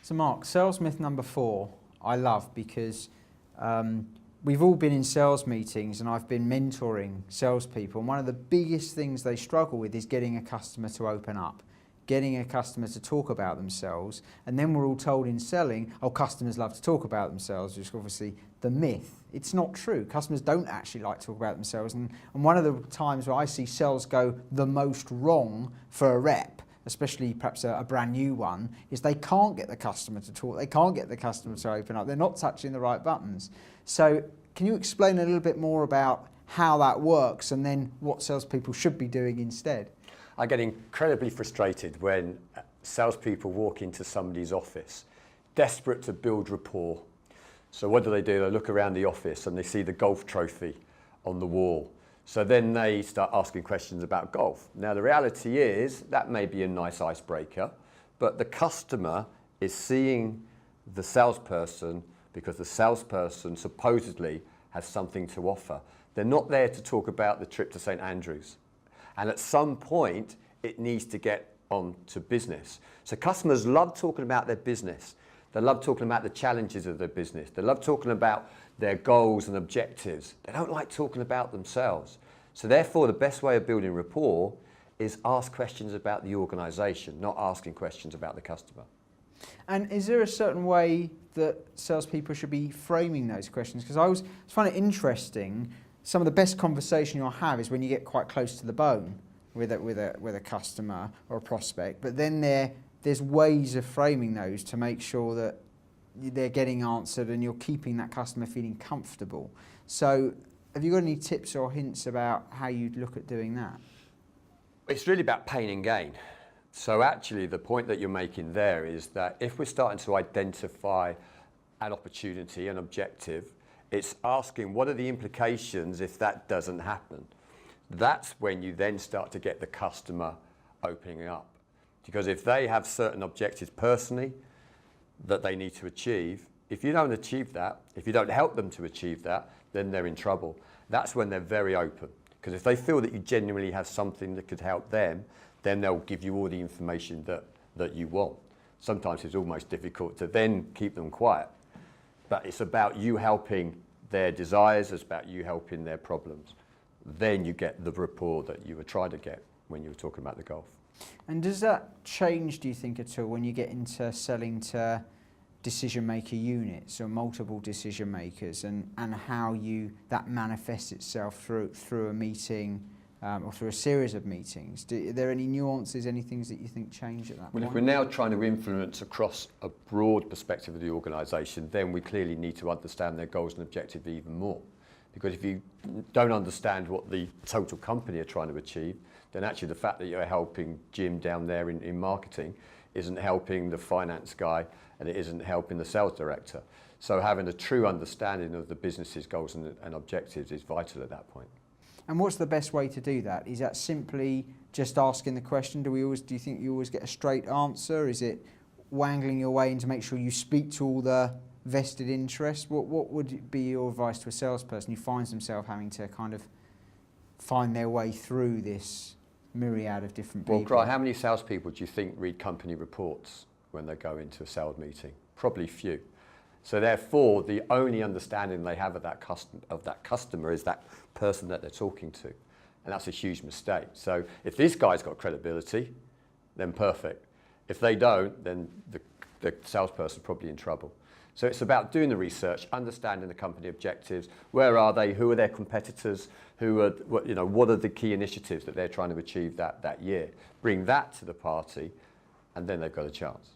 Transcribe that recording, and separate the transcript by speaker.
Speaker 1: So Mark, sales myth number 4, I love because we've all been in sales meetings and I've been mentoring salespeople, and one of the biggest things they struggle with is getting a customer to open up, getting a customer to talk about themselves. And then we're all told in selling, oh, customers love to talk about themselves, which is obviously the myth. It's not true. Customers don't actually like to talk about themselves. And one of the times where I see sales go the most wrong for a rep, especially perhaps a brand new one, is they can't get the customer to talk, they can't get the customer to open up, they're not touching the right buttons. So can you explain a little bit more about how that works and then what salespeople should be doing instead?
Speaker 2: I get incredibly frustrated when salespeople walk into somebody's office, desperate to build rapport. So what do? They look around the office and they see the golf trophy on the wall. So then they start asking questions about golf. Now the reality is that may be a nice icebreaker, but the customer is seeing the salesperson because the salesperson supposedly has something to offer. They're not there to talk about the trip to St. Andrews. And at some point, it needs to get on to business. So customers love talking about their business. They love talking about the challenges of their business. They love talking about their goals and objectives. They don't like talking about themselves. So therefore, the best way of building rapport is ask questions about the organisation, not asking questions about the customer.
Speaker 1: And is there a certain way that salespeople should be framing those questions? Because I always find it interesting. Some of the best conversation you'll have is when you get quite close to the bone with a customer or a prospect. But then there's ways of framing those to make sure that they're getting answered and you're keeping that customer feeling comfortable. So have you got any tips or hints about how you'd look at doing that?
Speaker 2: It's really about pain and gain. So actually the point that you're making there is that if we're starting to identify an opportunity, an objective, it's asking what are the implications if that doesn't happen. That's when you then start to get the customer opening up. Because if they have certain objectives personally that they need to achieve, if you don't achieve that, if you don't help them to achieve that, then they're in trouble. That's when they're very open. Because if they feel that you genuinely have something that could help them, then they'll give you all the information that you want. Sometimes it's almost difficult to then keep them quiet. But it's about you helping their desires, it's about you helping their problems. Then you get the rapport that you were trying to get when you were talking about the golf.
Speaker 1: And does that change, do you think, at all when you get into selling to decision maker units or multiple decision makers, and how that manifests itself through a meeting or through a series of meetings? Are there any nuances, any things that you think change at that point?
Speaker 2: Well, if we're now trying to influence across a broad perspective of the organisation, then we clearly need to understand their goals and objectives even more. Because if you don't understand what the total company are trying to achieve, then actually the fact that you're helping Jim down there in marketing isn't helping the finance guy and it isn't helping the sales director. So having a true understanding of the business's goals and objectives is vital at that point.
Speaker 1: And what's the best way to do that? Is that simply just asking the question? Do you think you always get a straight answer? Is it wangling your way in to make sure you speak to all the vested interests? What would be your advice to a salesperson who finds themselves having to kind of find their way through this myriad of different people?
Speaker 2: Well, Grant, how many salespeople do you think read company reports when they go into a sales meeting? Probably few. So therefore, the only understanding they have of that customer is that person that they're talking to. And that's a huge mistake. So if this guy's got credibility, then perfect. If they don't, then the salesperson's probably in trouble. So it's about doing the research, understanding the company objectives, where are they, who are their competitors, what are the key initiatives that they're trying to achieve that year. Bring that to the party, and then they've got a chance.